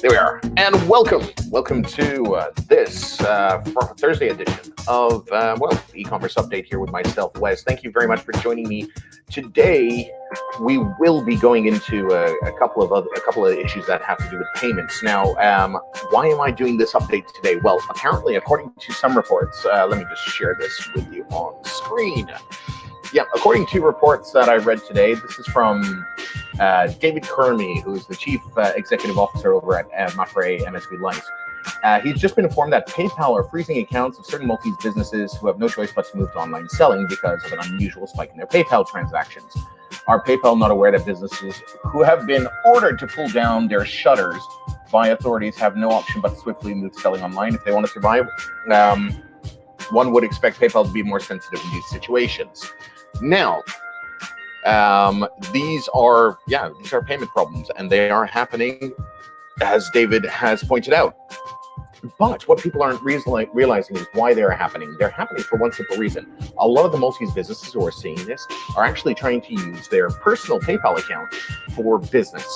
There we are, and welcome to this Thursday edition of e-commerce update here with myself, Wes. Thank you very much for joining me today. We will be going into a couple of issues that have to do with payments. Now, why am I doing this update today? Well, apparently, according to some reports, let me just share this with you on screen. Yeah, according to reports that I read today, this is from David Kermy, who is the Chief Executive Officer over at Mafre MSV Life. He's just been informed that PayPal are freezing accounts of certain Maltese businesses who have no choice but to move to online selling because of an unusual spike in their PayPal transactions. Are PayPal not aware that businesses who have been ordered to pull down their shutters by authorities have no option but to swiftly move to selling online if they want to survive? One would expect PayPal to be more sensitive in these situations. Now, these are payment problems, and they are happening, as David has pointed out. But what people aren't realizing is why they're happening. They're happening for one simple reason. A lot of the Maltese businesses who are seeing this are actually trying to use their personal PayPal account for business.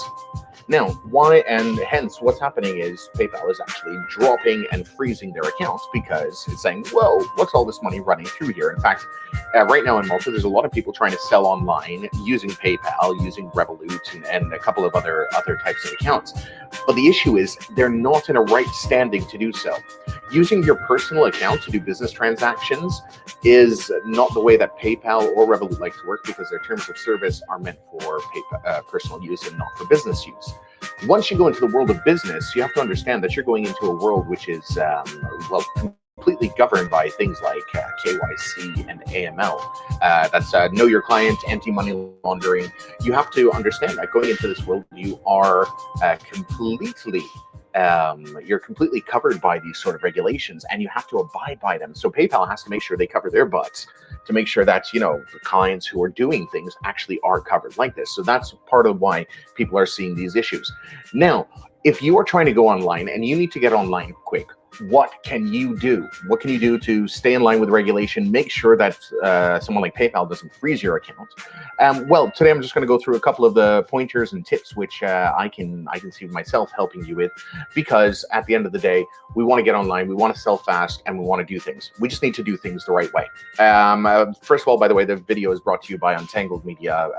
Now, why, and hence what's happening is PayPal is actually dropping and freezing their accounts because it's saying, whoa, what's all this money running through here? In fact, right now in Malta, there's a lot of people trying to sell online using PayPal, using Revolut, and a couple of other types of accounts. But the issue is they're not in a right standing to do so. Using your personal account to do business transactions is not the way that PayPal or Revolut like to work because their terms of service are meant for personal use and not for business use. Once you go into the world of business, you have to understand that you're going into a world which is, completely governed by things like KYC and AML. That's know your client, anti-money laundering. You have to understand that going into this world, you are you're completely covered by these sort of regulations, and you have to abide by them. So PayPal has to make sure they cover their butts to make sure that, the clients who are doing things actually are covered like this. So that's part of why people are seeing these issues. Now, if you are trying to go online and you need to get online quick, what can you do? What can you do to stay in line with regulation? Make sure that someone like PayPal doesn't freeze your account. Well, today I'm just going to go through a couple of the pointers and tips which I can see myself helping you with, because at the end of the day, we want to get online, we want to sell fast, and we want to do things. We just need to do things the right way. First of all, by the way, the video is brought to you by Untangled Media.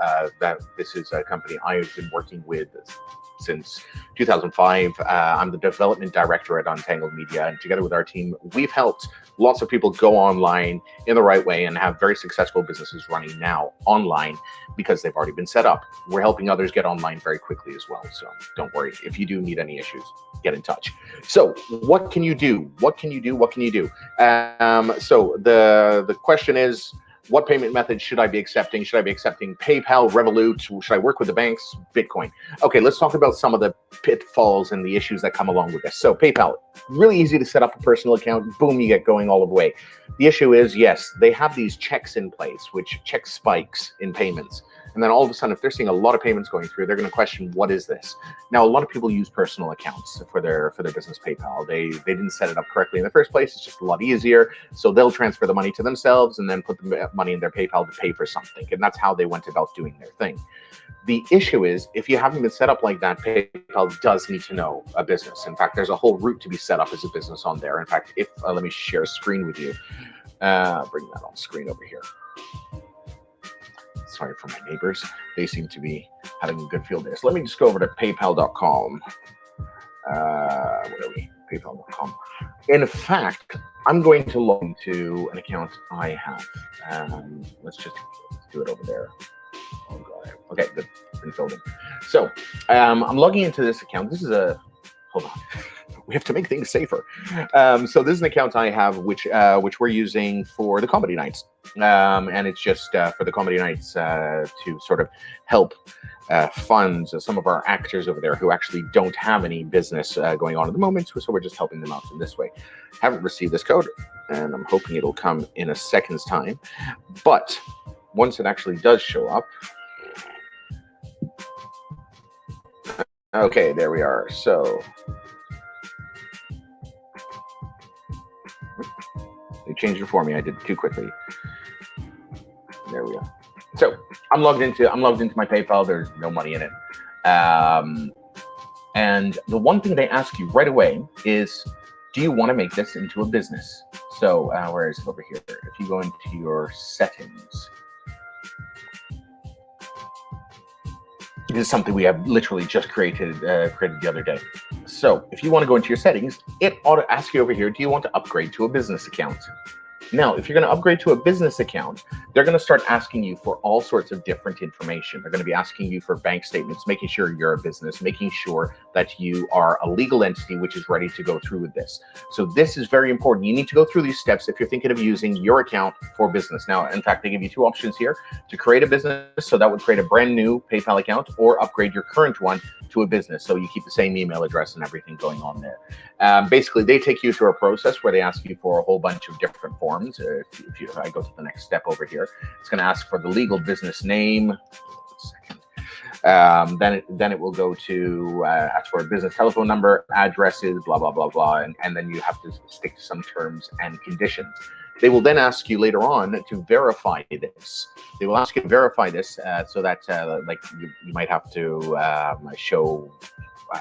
This is a company I've been working with since 2005. I'm the development director at Untangled Media, and together with our team, we've helped lots of people go online in the right way and have very successful businesses running now online because they've already been set up. We're helping others get online very quickly as well, so don't worry. If you do need any issues, get in touch. So what can you do? What can you do? What can you do? So the question is, what payment method should I be accepting? Should I be accepting PayPal, Revolut? Should I work with the banks? Bitcoin? Okay, let's talk about some of the pitfalls and the issues that come along with this. So PayPal, really easy to set up a personal account. Boom, you get going all the way. The issue is, yes, they have these checks in place, which check spikes in payments. And then all of a sudden, if they're seeing a lot of payments going through, they're going to question, what is this? Now, a lot of people use personal accounts for their business PayPal. They didn't set it up correctly in the first place. It's just a lot easier. So they'll transfer the money to themselves and then put the money in their PayPal to pay for something. And that's how they went about doing their thing. The issue is, if you haven't been set up like that, PayPal does need to know a business. In fact, there's a whole route to be set up as a business on there. In fact, if let me share a screen with you. Bring that on screen over here. Sorry for my neighbors. They seem to be having a good field day. So let me just go over to paypal.com. Where are we? Paypal.com. In fact, I'm going to log into an account I have. Let's do it over there. Oh, God. Okay, good. Been filled in. So I'm logging into this account. This is hold on. We have to make things safer. So this is an account I have, which we're using for the comedy nights. And it's just for the comedy nights to sort of help fund some of our actors over there who actually don't have any business going on at the moment. So we're just helping them out in this way. Haven't received this code, and I'm hoping it'll come in a second's time. But once it actually does show up, okay, there we are. So they changed it for me. I did it too quickly. There we go. So I'm logged into my PayPal. There's no money in it. And the one thing they ask you right away is, do you want to make this into a business? So where is it over here? If you go into your settings, this is something we have literally just created the other day. So if you want to go into your settings, it ought to ask you over here, do you want to upgrade to a business account? Now, if you're going to upgrade to a business account, they're going to start asking you for all sorts of different information. They're going to be asking you for bank statements, making sure you're a business, making sure that you are a legal entity which is ready to go through with this. So this is very important. You need to go through these steps if you're thinking of using your account for business. Now, in fact, they give you two options here: to create a business, so that would create a brand new PayPal account, or upgrade your current one to a business, so you keep the same email address and everything going on there. Basically, they take you through a process where they ask you for a whole bunch of different forms. If I go to the next step over here, it's going to ask for the legal business name. Then it will go to ask for a business telephone number, addresses, blah, blah, blah, blah. And then you have to stick to some terms and conditions. They will then ask you later on to verify this. They will ask you to verify this so that like you might have to show,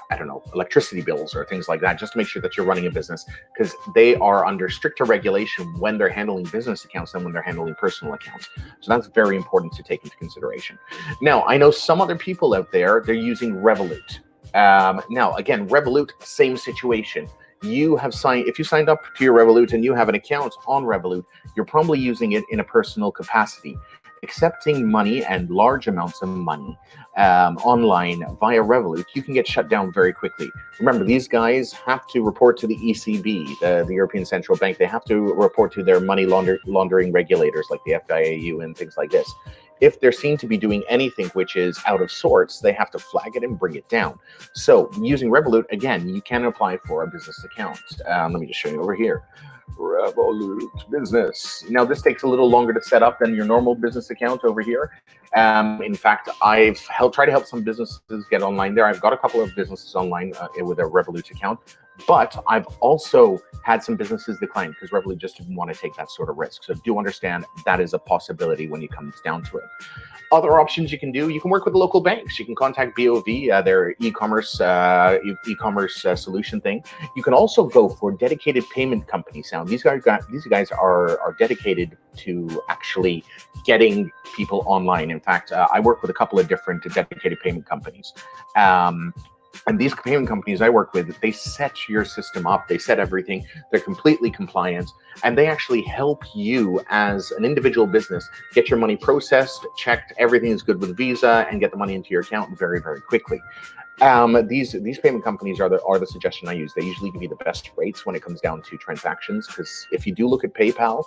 I don't know, electricity bills or things like that, just to make sure that you're running a business, because they are under stricter regulation when they're handling business accounts than when they're handling personal accounts. So that's very important to take into consideration. Now, I know some other people out there, they're using Revolut. Now, again, Revolut, same situation. You have signed, if you signed up to your Revolut and you have an account on Revolut, you're probably using it in a personal capacity. Accepting money and large amounts of money online via Revolut, you can get shut down very quickly. Remember, these guys have to report to the ECB, the European Central Bank. They have to report to their money laundering regulators like the FIAU and things like this. If they're seen to be doing anything which is out of sorts, they have to flag it and bring it down. So using Revolut, again, you can apply for a business account. Let me just show you over here. Revolut Business. Now, this takes a little longer to set up than your normal business account over here. In fact, I've tried to help some businesses get online there. I've got a couple of businesses online with a Revolut account, but I've also had some businesses decline because Revolut just didn't want to take that sort of risk. So do understand that is a possibility when it comes down to it. Other options you can do, you can work with the local banks. You can contact BOV, their e-commerce solution thing. You can also go for dedicated payment companies. Now, these guys are dedicated to actually getting people online. In fact, I work with a couple of different dedicated payment companies. And these payment companies I work with, they set your system up, they set everything, they're completely compliant, and they actually help you as an individual business get your money processed, checked, everything is good with Visa, and get the money into your account very, very quickly. These payment companies are the suggestion I use. They usually give you the best rates when it comes down to transactions, because if you do look at PayPal,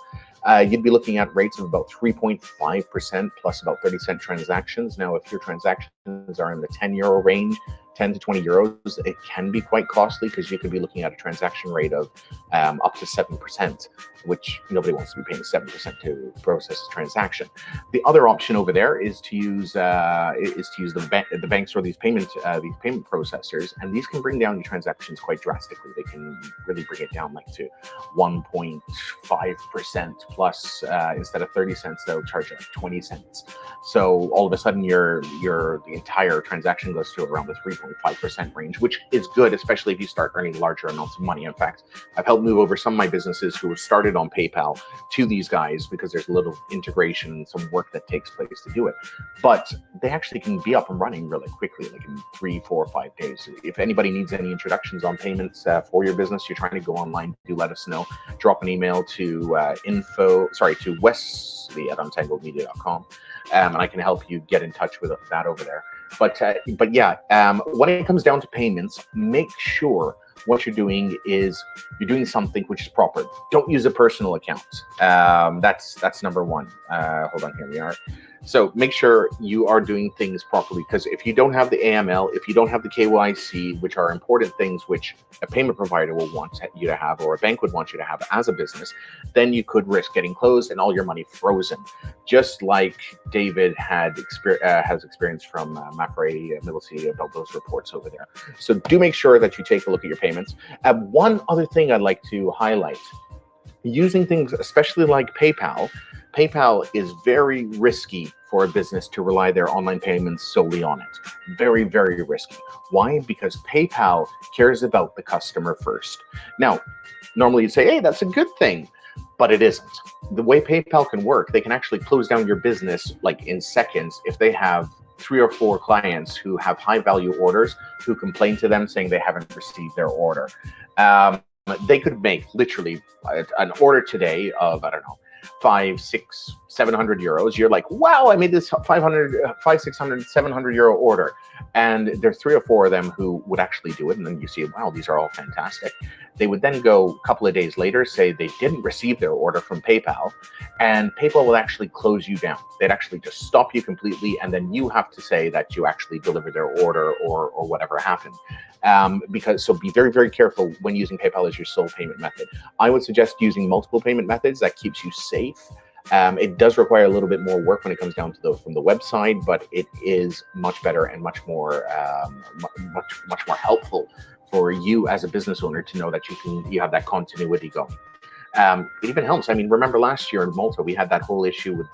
you'd be looking at rates of about 3.5% plus about 30-cent transactions. Now, if your transactions are in the 10 euro range, 10 to 20 euros, it can be quite costly, because you could be looking at a transaction rate of up to 7%, which nobody wants to be paying 7% to process a transaction. The other option over there is to use the banks or these payment processors, and these can bring down your transactions quite drastically. They can really bring it down like to 1.5% plus. Instead of 30 cents, they'll charge like 20 cents. So all of a sudden, the entire transaction goes to around the 3.5% range, which is good, especially if you start earning larger amounts of money. In fact, I've helped move over some of my businesses who have started on PayPal to these guys, because there's a little integration and some work that takes place to do it. But they actually can be up and running really quickly, like in 3, 4, 5 days. If anybody needs any introductions on payments for your business, you're trying to go online, do let us know. Drop an email to Wesley@untangledmedia.com, and I can help you get in touch with that over there. But yeah, when it comes down to payments, make sure what you're doing is you're doing something which is proper. Don't use a personal account. That's number one. Hold on, here we are. So make sure you are doing things properly, because if you don't have the AML, if you don't have the KYC, which are important things which a payment provider will want you to have, or a bank would want you to have as a business, then you could risk getting closed and all your money frozen, just like David has experienced from Mafre Milici about those reports over there. So do make sure that you take a look at your payments. One other thing I'd like to highlight: using things, especially like PayPal, PayPal is very risky for a business to rely their online payments solely on it. Very, very risky. Why? Because PayPal cares about the customer first. Now, normally you'd say, hey, that's a good thing, but it isn't. The way PayPal can work, they can actually close down your business like in seconds if they have 3 or 4 clients who have high value orders who complain to them saying they haven't received their order. They could make literally an order today of, I don't know, 500, 600, 700 euros. You're like, wow, I made this 500, 600, 700 euro order. And there's 3 or 4 of them who would actually do it. And then you see, wow, these are all fantastic. They would then go a couple of days later, say they didn't receive their order from PayPal, and PayPal will actually close you down. They'd actually just stop you completely. And then you have to say that you actually delivered their order or whatever happened. So be very, very careful when using PayPal as your sole payment method. I would suggest using multiple payment methods. That keeps you safe. It does require a little bit more work when it comes down to from the website, but it is much better and much more helpful for you as a business owner to know that you have that continuity going. It even helps. I mean, remember last year in Malta, we had that whole issue with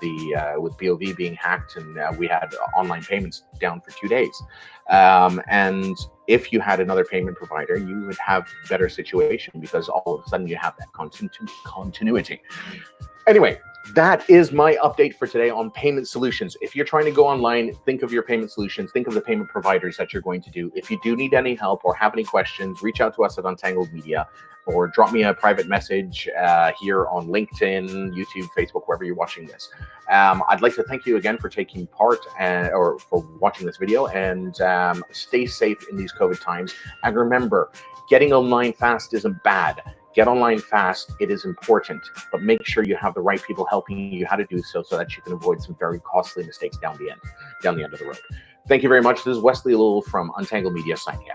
with BOV being hacked, and we had online payments down for 2 days. And if you had another payment provider, you would have a better situation because all of a sudden you have that continuity. Anyway, that is my update for today on payment solutions. If you're trying to go online, think of your payment solutions, think of the payment providers that you're going to do. If you do need any help or have any questions, reach out to us at Untangled Media or drop me a private message here on LinkedIn, YouTube, Facebook, wherever you're watching this. I'd like to thank you again for taking part or for watching this video, and stay safe in these COVID times. And remember, getting online fast isn't bad. Get online fast, it is important, but make sure you have the right people helping you how to do so that you can avoid some very costly mistakes down the end of the road. Thank you very much. This is Wesley Lowell from Untangled Media signing out.